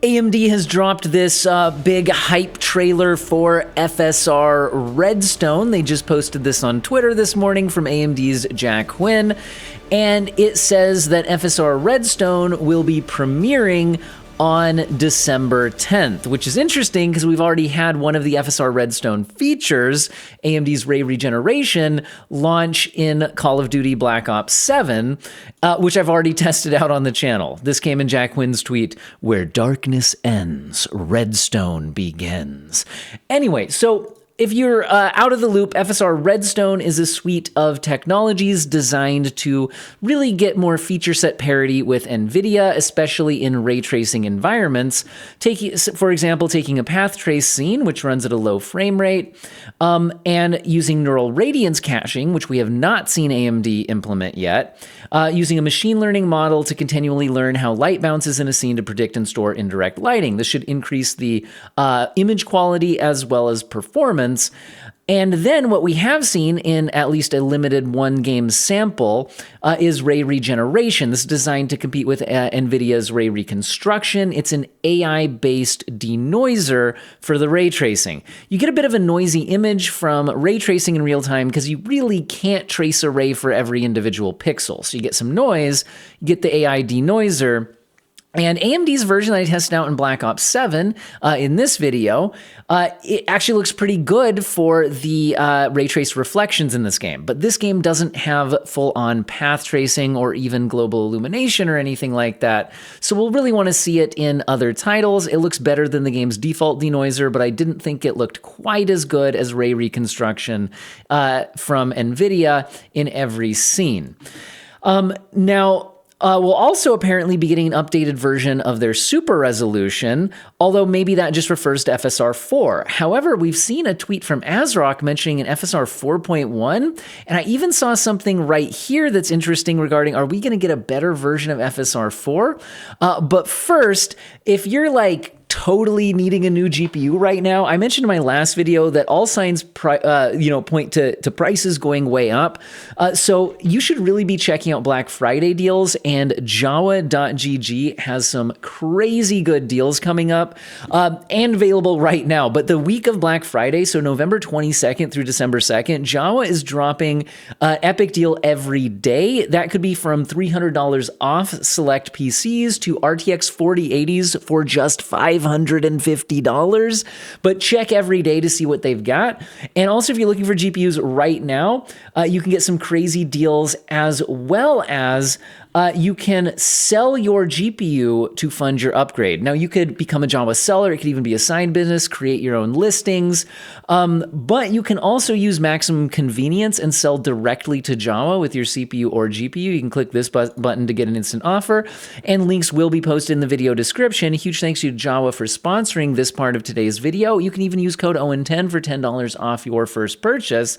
AMD has dropped this big hype trailer for FSR Redstone. They just posted this on Twitter this morning from AMD's Jack Quinn, and it says that FSR Redstone will be premiering on December 10th, which is interesting because we've already had one of the FSR Redstone features, AMD's Ray Regeneration, launch in Call of Duty Black Ops 7, which I've already tested out on the channel. This came in Jack Quinn's tweet, "Where darkness ends, Redstone begins." Anyway, so if you're out of the loop, FSR Redstone is a suite of technologies designed to really get more feature set parity with NVIDIA, especially in ray tracing environments. For example, taking a path trace scene, which runs at a low frame rate, and using neural radiance caching, which we have not seen AMD implement yet, using a machine learning model to continually learn how light bounces in a scene to predict and store indirect lighting. This should increase the image quality as well as performance. And then what we have seen in at least a limited one-game sample is Ray Regeneration. This is designed to compete with NVIDIA's Ray Reconstruction. It's an AI-based denoiser for the ray tracing. You get a bit of a noisy image from ray tracing in real time because you really can't trace a ray for every individual pixel. So you get some noise, you get the AI denoiser. And AMD's version that I tested out in Black Ops 7 in this video, it actually looks pretty good for the ray trace reflections in this game. But this game doesn't have full-on path tracing or even global illumination or anything like that. So we'll really want to see it in other titles. It looks better than the game's default denoiser, but I didn't think it looked quite as good as ray reconstruction from NVIDIA in every scene. We'll also apparently be getting an updated version of their super resolution, although maybe that just refers to FSR 4. However, we've seen a tweet from ASRock mentioning an FSR 4.1, and I even saw something right here that's interesting regarding, are we going to get a better version of FSR 4? But first, if you're like totally needing a new GPU right now, I mentioned in my last video that all signs point to prices going way up. So you should really be checking out Black Friday deals, and Jawa.gg has some crazy good deals coming up and available right now. But the week of Black Friday, so November 22nd through December 2nd, Jawa is dropping an epic deal every day. That could be from $300 off select PCs to RTX 4080s for just $550, but check every day to see what they've got. And also, if you're looking for GPUs right now, you can get some crazy deals, as well as you can sell your GPU to fund your upgrade. Now, you could become a Jawa seller. It could even be a side business, create your own listings. But you can also use maximum convenience and sell directly to Jawa with your CPU or GPU. You can click this button to get an instant offer, and links will be posted in the video description. Huge thanks to Jawa for sponsoring this part of today's video. You can even use code OWEN10 for $10 off your first purchase.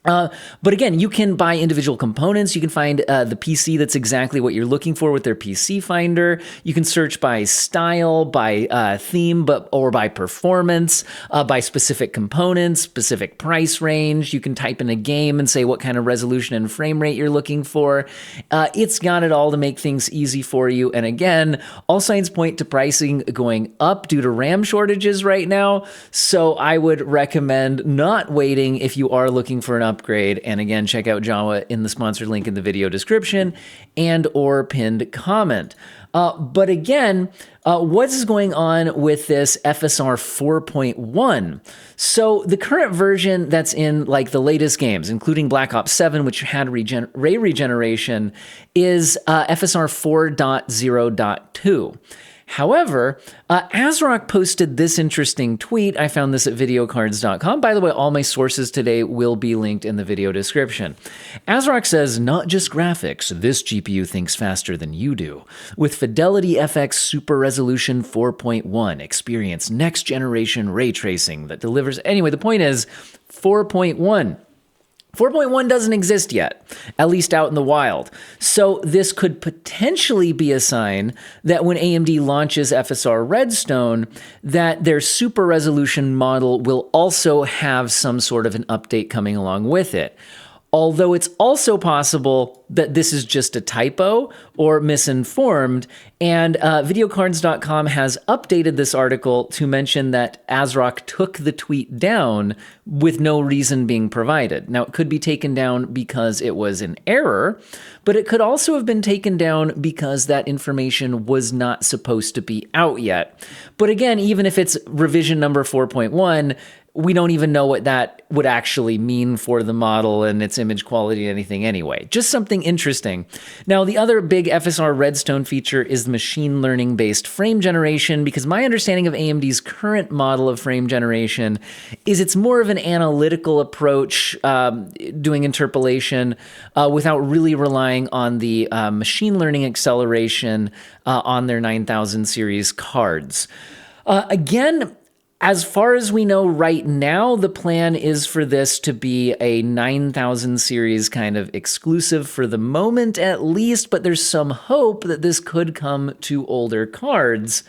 But again, you can buy individual components. You can find the PC that's exactly what you're looking for with their PC Finder. You can search by style, by theme, or by performance, by specific components, specific price range. You can type in a game and say what kind of resolution and frame rate you're looking for. It's got it all to make things easy for you. And again, all signs point to pricing going up due to RAM shortages right now. So I would recommend not waiting if you are looking for an upgrade. And again, check out Jawa in the sponsored link in the video description and or pinned comment. But again, what is going on with this FSR 4.1? So the current version that's in like the latest games, including Black Ops 7, which had ray regeneration, is FSR 4.0.2. However, ASRock posted this interesting tweet. I found this at videocards.com. By the way, all my sources today will be linked in the video description. ASRock says, "Not just graphics, this GPU thinks faster than you do. With Fidelity FX Super Resolution 4.1, experience next generation ray tracing that delivers..." Anyway, the point is 4.1. 4.1 doesn't exist yet, at least out in the wild. So this could potentially be a sign that when AMD launches FSR Redstone, that their super resolution model will also have some sort of an update coming along with it. Although it's also possible that this is just a typo or misinformed, and videocards.com has updated this article to mention that ASRock took the tweet down with no reason being provided. Now, it could be taken down because it was an error, but it could also have been taken down because that information was not supposed to be out yet. But again, even if it's revision number 4.1, we don't even know what that would actually mean for the model and its image quality and anything anyway. Just something interesting. Now, the other big FSR Redstone feature is the machine learning-based frame generation, because my understanding of AMD's current model of frame generation is it's more of an analytical approach, doing interpolation without really relying on the machine learning acceleration on their 9000 series cards. Again, as far as we know right now, the plan is for this to be a 9000 series kind of exclusive for the moment at least, but there's some hope that this could come to older cards.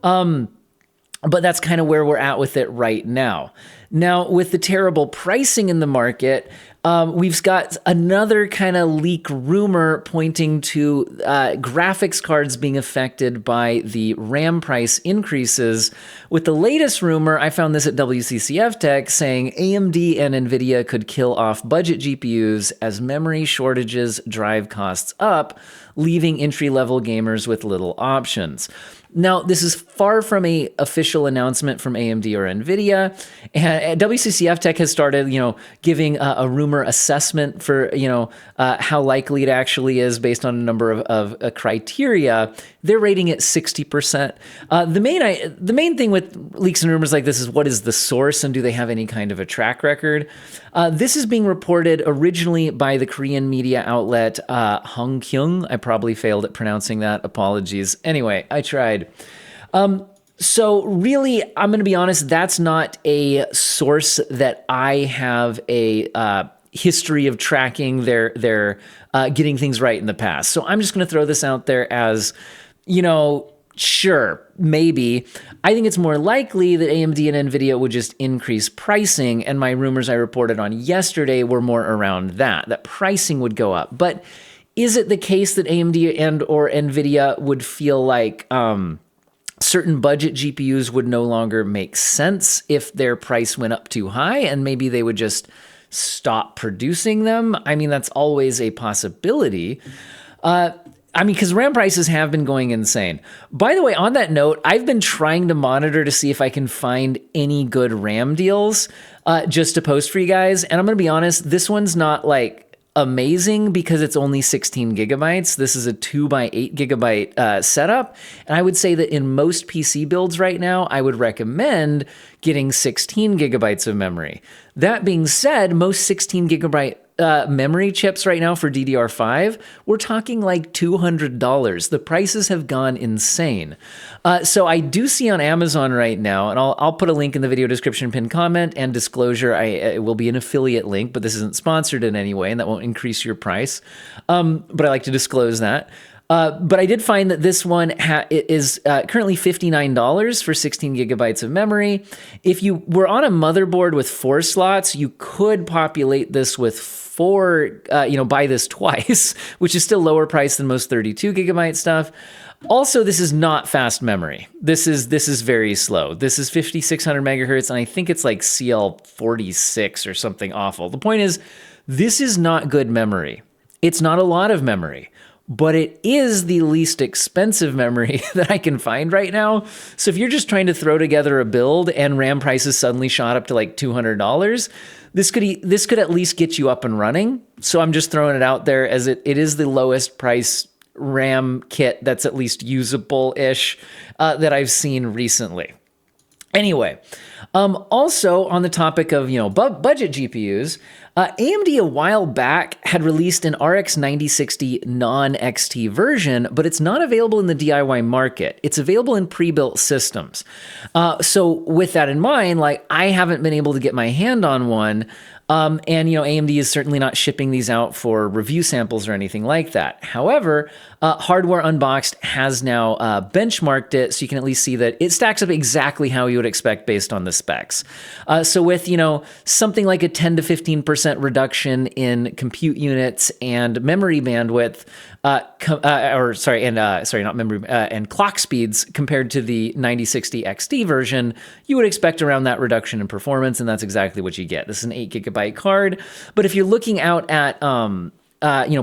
But that's kind of where we're at with it right now. Now, with the terrible pricing in the market, we've got another kind of leak rumor pointing to graphics cards being affected by the RAM price increases. With the latest rumor, I found this at WCCF Tech, saying AMD and Nvidia could kill off budget GPUs as memory shortages drive costs up, leaving entry-level gamers with little options. Now, this is far from an official announcement from AMD or Nvidia. And WCCF Tech has started, giving a rumor assessment for, how likely it actually is based on a number of criteria. They're rating it 60%. The main thing with leaks and rumors like this is, what is the source and do they have any kind of a track record? This is being reported originally by the Korean media outlet Hongkyung. I probably failed at pronouncing that. Apologies. Anyway, I tried. So really, I'm going to be honest, that's not a source that I have a history of tracking their getting things right in the past. So I'm just going to throw this out there as, sure, maybe. I think it's more likely that AMD and Nvidia would just increase pricing, and my rumors I reported on yesterday were more around that pricing would go up. But is it the case that AMD and or Nvidia would feel like certain budget GPUs would no longer make sense if their price went up too high, and maybe they would just stop producing them? I mean, that's always a possibility. Because RAM prices have been going insane. By the way, on that note, I've been trying to monitor to see if I can find any good RAM deals just to post for you guys. And I'm going to be honest, this one's not amazing because it's only 16 gigabytes. This is a 2x8 gigabyte setup. And I would say that in most PC builds right now, I would recommend getting 16 gigabytes of memory. That being said, most 16 gigabyte memory chips right now for DDR5, we're talking like $200. The prices have gone insane. So I do see on Amazon right now, and I'll put a link in the video description, pinned comment, and disclosure, it will be an affiliate link, but this isn't sponsored in any way, and that won't increase your price. But I like to disclose that. But I did find that this one is currently $59 for 16 gigabytes of memory. If you were on a motherboard with 4 slots, you could populate this with 4, buy this twice, which is still lower price than most 32 gigabyte stuff. Also, this is not fast memory. This is very slow. This is 5600 megahertz, and I think it's like CL46 or something awful. The point is, this is not good memory. It's not a lot of memory, but it is the least expensive memory that I can find right now. So if you're just trying to throw together a build and RAM prices suddenly shot up to like $200, this could at least get you up and running. So I'm just throwing it out there as it is the lowest price RAM kit that's at least usable-ish that I've seen recently. Anyway, also on the topic of, budget GPUs, AMD a while back had released an RX 9060 non-XT version, but it's not available in the DIY market. It's available in pre-built systems. So with that in mind, I haven't been able to get my hand on one. And, AMD is certainly not shipping these out for review samples or anything like that. However, Hardware Unboxed has now benchmarked it, so you can at least see that it stacks up exactly how you would expect based on the specs. So with, something like a 10 to 15% 50% reduction in compute units and memory bandwidth, and clock speeds compared to the 9060 XT version, you would expect around that reduction in performance, and that's exactly what you get. This is an 8 GB card, but if you're looking out at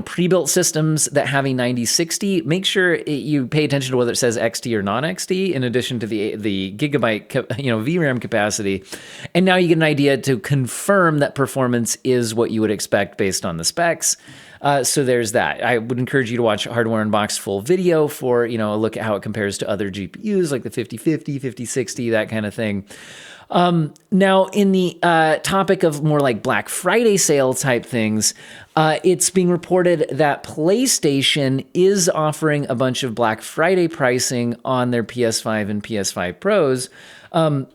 pre-built systems that have a 9060, make sure you pay attention to whether it says XT or non-XT, in addition to the gigabyte VRAM capacity. And now you get an idea to confirm that performance is what you would expect based on the specs. So there's that. I would encourage you to watch Hardware Unboxed full video for a look at how it compares to other GPUs like the 5050, 5060, that kind of thing. Now, in the topic of more like Black Friday sale type things, it's being reported that PlayStation is offering a bunch of Black Friday pricing on their PS5 and PS5 Pros, kind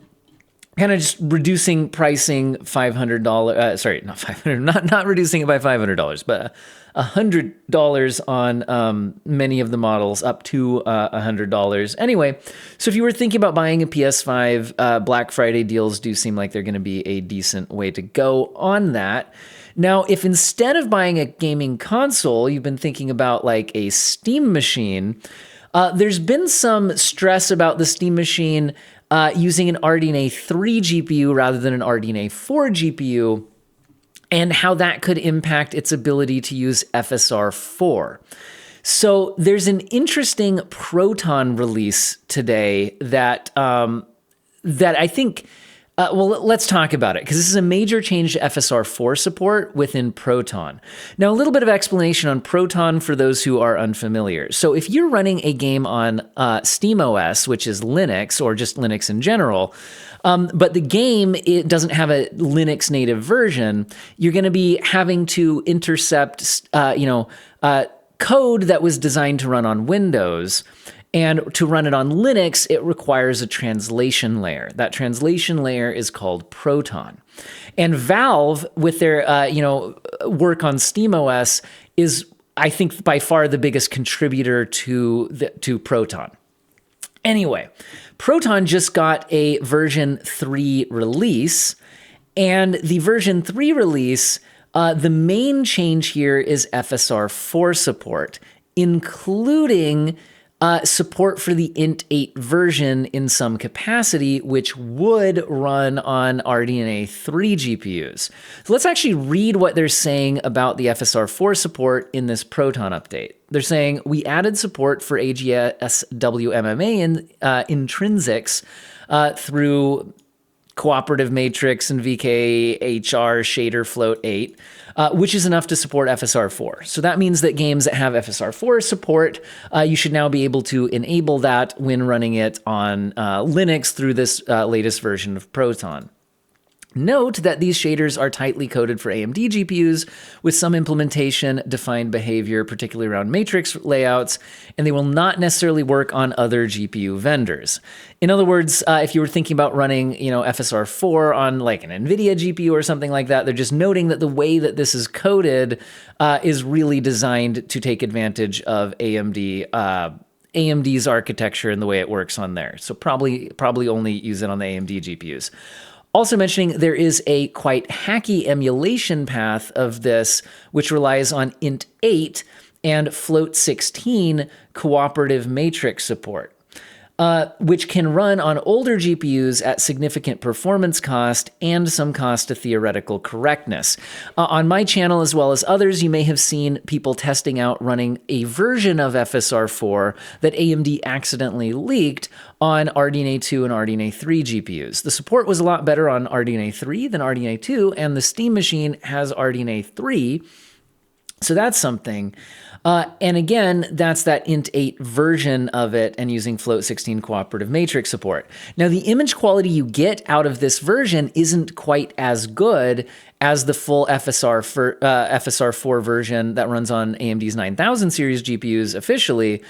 of just reducing pricing $500. Not reducing it by $500, but $100 on many of the models, up to $100. Anyway, so if you were thinking about buying a PS5, Black Friday deals do seem like they're going to be a decent way to go on that. Now, if instead of buying a gaming console, you've been thinking about like a Steam machine, there's been some stress about the Steam machine using an RDNA 3 GPU rather than an RDNA 4 GPU, and how that could impact its ability to use FSR 4. So there's an interesting Proton release today that I think, let's talk about it, because this is a major change to FSR 4 support within Proton. Now, a little bit of explanation on Proton for those who are unfamiliar. So if you're running a game on SteamOS, which is Linux, or just Linux in general, but the game, it doesn't have a Linux native version, you're going to be having to intercept, code that was designed to run on Windows. And to run it on Linux, it requires a translation layer. That translation layer is called Proton. And Valve, with their work on SteamOS, is, I think, by far the biggest contributor to Proton. Anyway, Proton just got a version 3 release, and the version 3 release, the main change here is FSR 4 support, including support for the int8 version in some capacity, which would run on RDNA 3 GPUs. So let's actually read what they're saying about the FSR 4 support in this Proton update. They're saying, we added support for AGSWMMA and intrinsics through cooperative matrix and VKHR shader float 8, which is enough to support FSR 4. So that means that games that have FSR 4 support, you should now be able to enable that when running it on Linux through this latest version of Proton. Note that these shaders are tightly coded for AMD GPUs with some implementation-defined behavior, particularly around matrix layouts, and they will not necessarily work on other GPU vendors. In other words, if you were thinking about running, FSR 4 on like an Nvidia GPU or something like that, they're just noting that the way that this is coded is really designed to take advantage of AMD's architecture and the way it works on there. So probably only use it on the AMD GPUs. Also mentioning, there is a quite hacky emulation path of this, which relies on int8 and float 16 cooperative matrix support, which can run on older GPUs at significant performance cost and some cost to theoretical correctness. On my channel, as well as others, you may have seen people testing out running a version of FSR 4 that AMD accidentally leaked on RDNA 2 and RDNA 3 GPUs. The support was a lot better on RDNA 3 than RDNA 2, and the Steam machine has RDNA 3, so that's something. And again, that's that int8 version of it and using float 16 cooperative matrix support. Now, the image quality you get out of this version isn't quite as good as the full FSR 4 version that runs on AMD's 9000 series GPUs officially,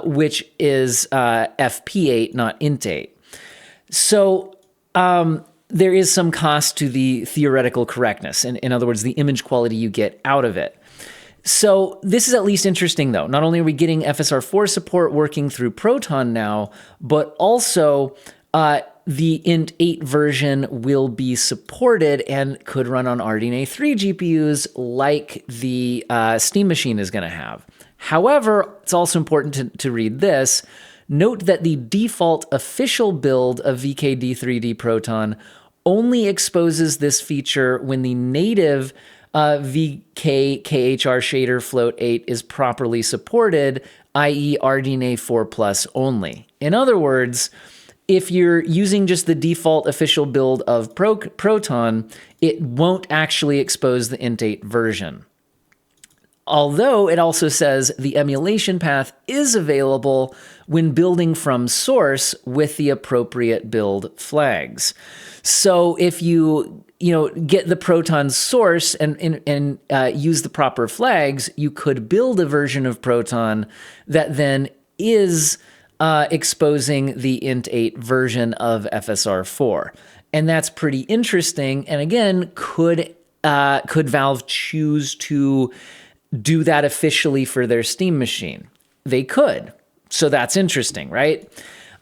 which is FP8, not int8. So there is some cost to the theoretical correctness. In other words, the image quality you get out of it. So this is at least interesting, though. Not only are we getting FSR 4 support working through Proton now, but also the int 8 version will be supported and could run on RDNA 3 GPUs like the Steam Machine is going to have. However, it's also important to read this. Note that the default official build of VKD3D Proton only exposes this feature when the native VK KHR shader float 8 is properly supported, i.e. RDNA 4 Plus only. In other words, if you're using just the default official build of Proton, it won't actually expose the int 8 version. Although it also says the emulation path is available when building from source with the appropriate build flags. So if you get the Proton source and use the proper flags, you could build a version of Proton that then is exposing the int 8 version of FSR 4. And that's pretty interesting. And again, could Valve choose to do that officially for their Steam machine? They could. So that's interesting, right?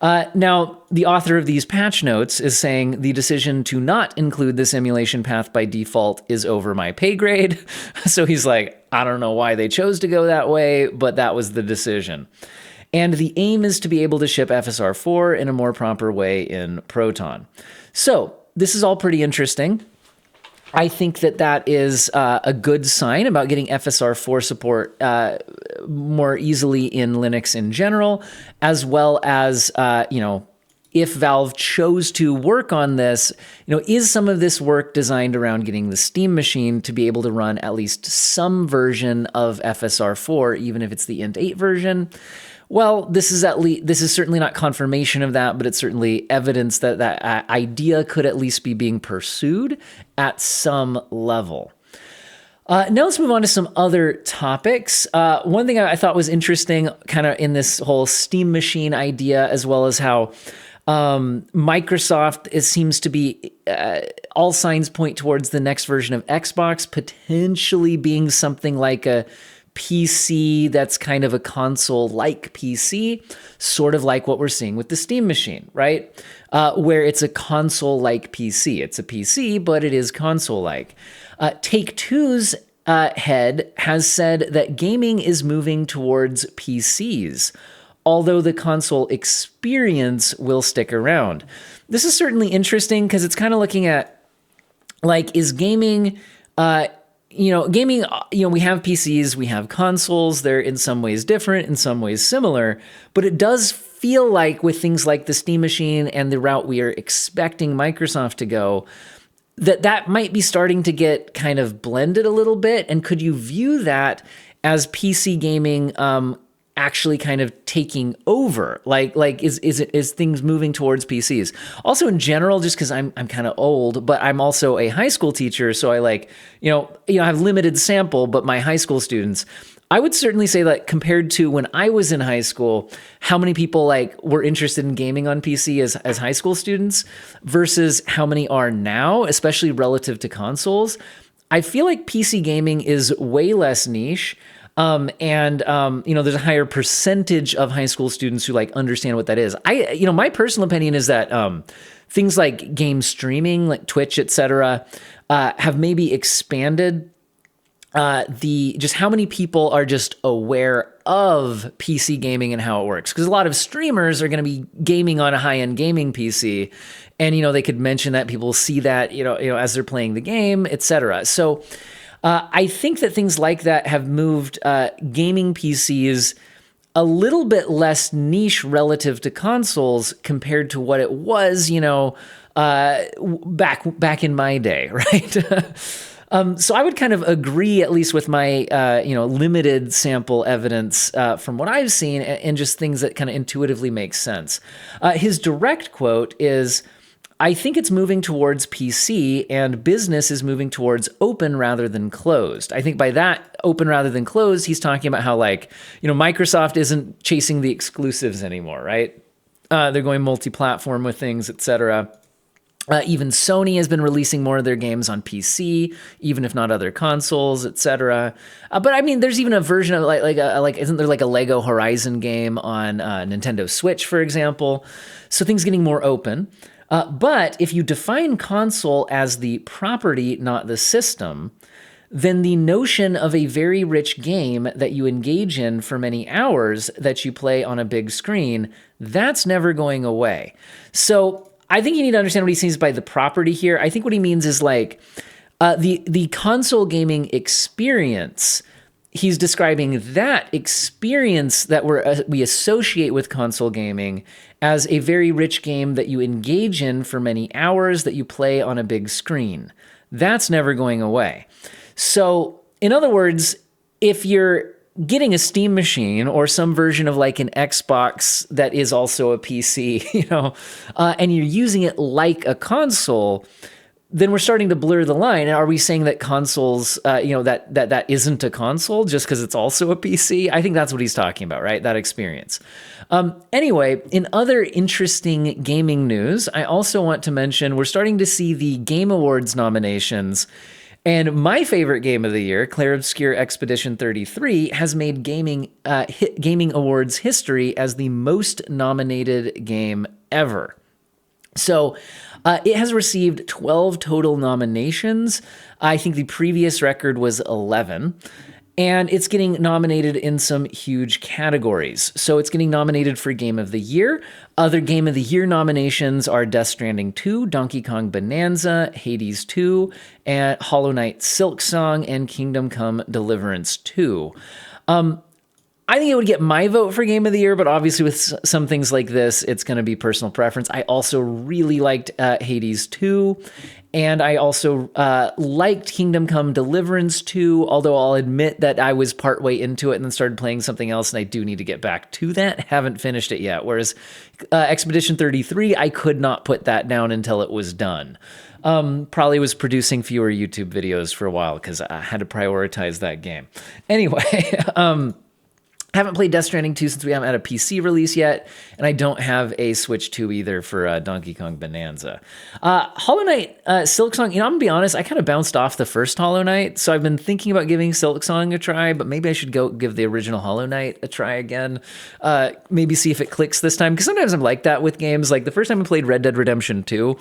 Now, the author of these patch notes is saying the decision to not include this emulation path by default is over my pay grade. So he's like, I don't know why they chose to go that way, but that was the decision. And the aim is to be able to ship FSR 4 in a more proper way in Proton. So this is all pretty interesting. I think that is a good sign about getting FSR 4 support more easily in Linux in general, as well as, if Valve chose to work on this, is some of this work designed around getting the Steam machine to be able to run at least some version of FSR 4, even if it's the int 8 version? Well, this is certainly not confirmation of that, but it's certainly evidence that that idea could at least be being pursued at some level. Now let's move on to some other topics. One thing I thought was interesting kind of in this whole Steam machine idea, as well as how Microsoft seems to be, all signs point towards the next version of Xbox potentially being something like a PC that's kind of a console-like PC, sort of like what we're seeing with the Steam machine, right? Where it's a console-like PC. It's a PC, but it is console-like. Take-Two's head has said that gaming is moving towards PCs, although the console experience will stick around. This is certainly interesting because it's kind of looking at, like, is gaming... gaming, we have PCs, we have consoles. They're in some ways different, in some ways similar, but it does feel like with things like the Steam machine and the route we are expecting Microsoft to go, that might be starting to get kind of blended a little bit. And could you view that as PC gaming actually kind of taking over? Like is things moving towards PCs? Also in general, just because I'm kind of old, but I'm also a high school teacher, so I have limited sample, but my high school students, I would certainly say that compared to when I was in high school, how many people were interested in gaming on PC as high school students versus how many are now, especially relative to consoles. I feel like PC gaming is way less niche. There's a higher percentage of high school students who understand what that is. My personal opinion is that things like game streaming, like Twitch, etc., have maybe expanded just how many people are just aware of PC gaming and how it works. Because a lot of streamers are going to be gaming on a high-end gaming PC, and they could mention that, people see that as they're playing the game, etc. So. I think that things like that have moved gaming PCs a little bit less niche relative to consoles compared to what it was, back in my day, right? So I would kind of agree, at least with my limited sample evidence from what I've seen, and just things that kind of intuitively make sense. His direct quote is, I think it's moving towards PC, and business is moving towards open rather than closed. I think by that, open rather than closed, he's talking about how Microsoft isn't chasing the exclusives anymore, right? They're going multi-platform with things, etc. Even Sony has been releasing more of their games on PC, even if not other consoles, etc. But I mean, there's even a version of isn't there like a Lego Horizon game on Nintendo Switch, for example? So things getting more open. But if you define console as the property, not the system, then the notion of a very rich game that you engage in for many hours that you play on a big screen, that's never going away. So I think you need to understand what he means by the property here. I think what he means is like the console gaming experience. He's describing that experience that we associate with console gaming as a very rich game that you engage in for many hours that you play on a big screen. That's never going away. So, in other words, if you're getting a Steam machine or some version of like an Xbox that is also a PC, and you're using it like a console, then we're starting to blur the line. Are we saying that consoles, that isn't a console just because it's also a PC? I think that's what he's talking about, right? That experience. Anyway, in other interesting gaming news, I also want to mention we're starting to see the Game Awards nominations. And my favorite game of the year, Clair Obscur Expedition 33, has made Gaming Awards history as the most nominated game ever. So it has received 12 total nominations. I think the previous record was 11. And it's getting nominated in some huge categories. So it's getting nominated for Game of the Year. Other Game of the Year nominations are Death Stranding 2, Donkey Kong Bonanza, Hades 2, and Hollow Knight Silksong, and Kingdom Come Deliverance 2. I think it would get my vote for Game of the Year, but obviously with some things like this, it's going to be personal preference. I also really liked Hades 2, and I also liked Kingdom Come Deliverance 2, although I'll admit that I was partway into it and then started playing something else, and I do need to get back to that. Haven't finished it yet, whereas Expedition 33, I could not put that down until it was done. Probably was producing fewer YouTube videos for a while because I had to prioritize that game. Anyway, haven't played Death Stranding 2 since we haven't had a PC release yet, and I don't have a Switch 2 either for Donkey Kong Bonanza. Hollow Knight Silksong, I'm going to be honest, I kind of bounced off the first Hollow Knight, so I've been thinking about giving Silksong a try, but maybe I should go give the original Hollow Knight a try again. Maybe see if it clicks this time, because sometimes I'm like that with games. Like the first time I played Red Dead Redemption 2,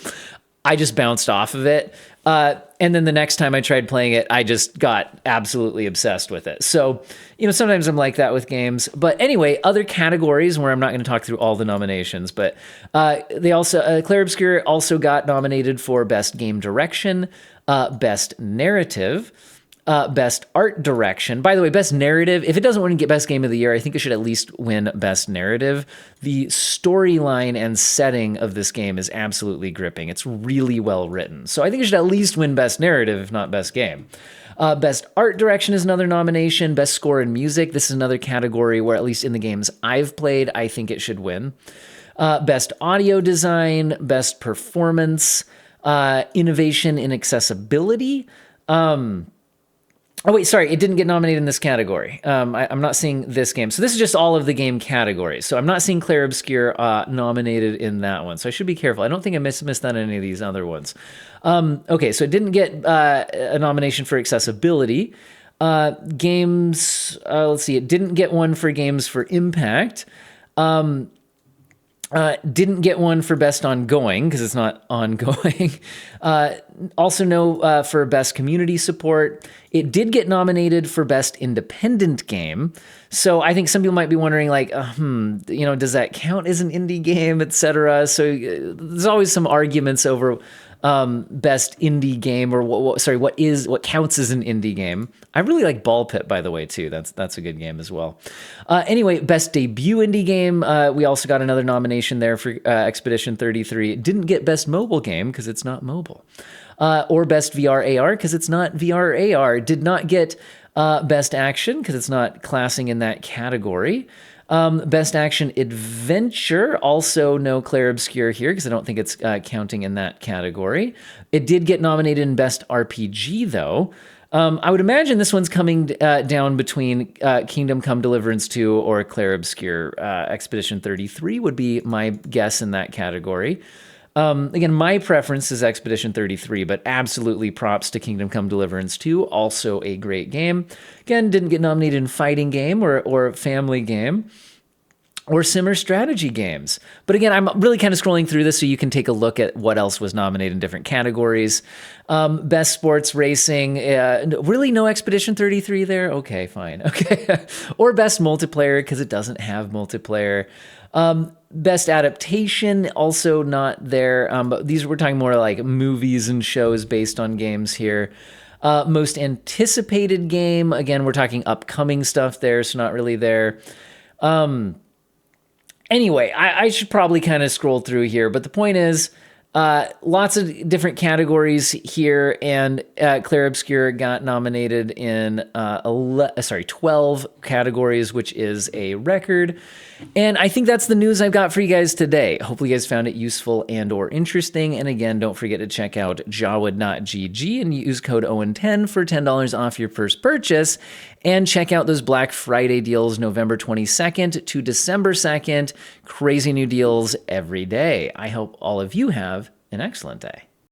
I just bounced off of it. And then the next time I tried playing it, I just got absolutely obsessed with it. So, sometimes I'm like that with games. But anyway, other categories where I'm not going to talk through all the nominations, but they also, Clair Obscur also got nominated for Best Game Direction, Best Narrative, Best Art Direction. By the way, Best Narrative, if it doesn't win get Best Game of the Year, I think it should at least win Best Narrative. The storyline and setting of this game is absolutely gripping. It's really well written. So I think it should at least win Best Narrative, if not Best Game. Best Art Direction is another nomination. Best Score and Music, this is another category where, at least in the games I've played, I think it should win. Best Audio Design, Best Performance, Innovation in Accessibility. Oh, wait, sorry, it didn't get nominated in this category. I'm not seeing this game. So this is just all of the game categories. So I'm not seeing Clair Obscur nominated in that one. So I should be careful. I don't think I missed that in any of these other ones. Okay, so it didn't get a nomination for accessibility. Games, let's see, it didn't get one for Games for Impact. Didn't get one for Best Ongoing because it's not ongoing. Also no for Best Community Support. It did get nominated for Best Independent Game. So I think some people might be wondering, like, does that count as an indie game, etc. So there's always some arguments over best indie game, or what counts as an indie game. I really like Ball Pit, by the way, too. That's a good game as well. Anyway, best debut indie game. We also got another nomination there for Expedition 33. It didn't get best mobile game because it's not mobile. Or best VR AR because it's not VR AR. Did not get best action because it's not classing in that category. Best Action Adventure, also no Clair Obscur here because I don't think it's counting in that category. It did get nominated in Best RPG, though. I would imagine this one's coming down between Kingdom Come Deliverance 2 or Clair Obscur. Expedition 33 would be my guess in that category. Again, my preference is Expedition 33, but absolutely props to Kingdom Come Deliverance 2, also a great game. Again, didn't get nominated in fighting game or family game or simmer strategy games. But again, I'm really kind of scrolling through this so you can take a look at what else was nominated in different categories. Best sports racing, really no Expedition 33 there? Okay, fine. Okay. Or best multiplayer, because it doesn't have multiplayer. Best adaptation, also not there. But these, we're talking more like movies and shows based on games here. Most anticipated game, again, we're talking upcoming stuff there, so not really there. Anyway, I should probably kind of scroll through here, but the point is, lots of different categories here, and Clair Obscur got nominated in 12 categories, which is a record. And I think that's the news I've got for you guys today. Hopefully you guys found it useful and or interesting. And again, don't forget to check out Jawed.gg and use code OWEN10 for $10 off your first purchase. And check out those Black Friday deals November 22nd to December 2nd. Crazy new deals every day. I hope all of you have an excellent day.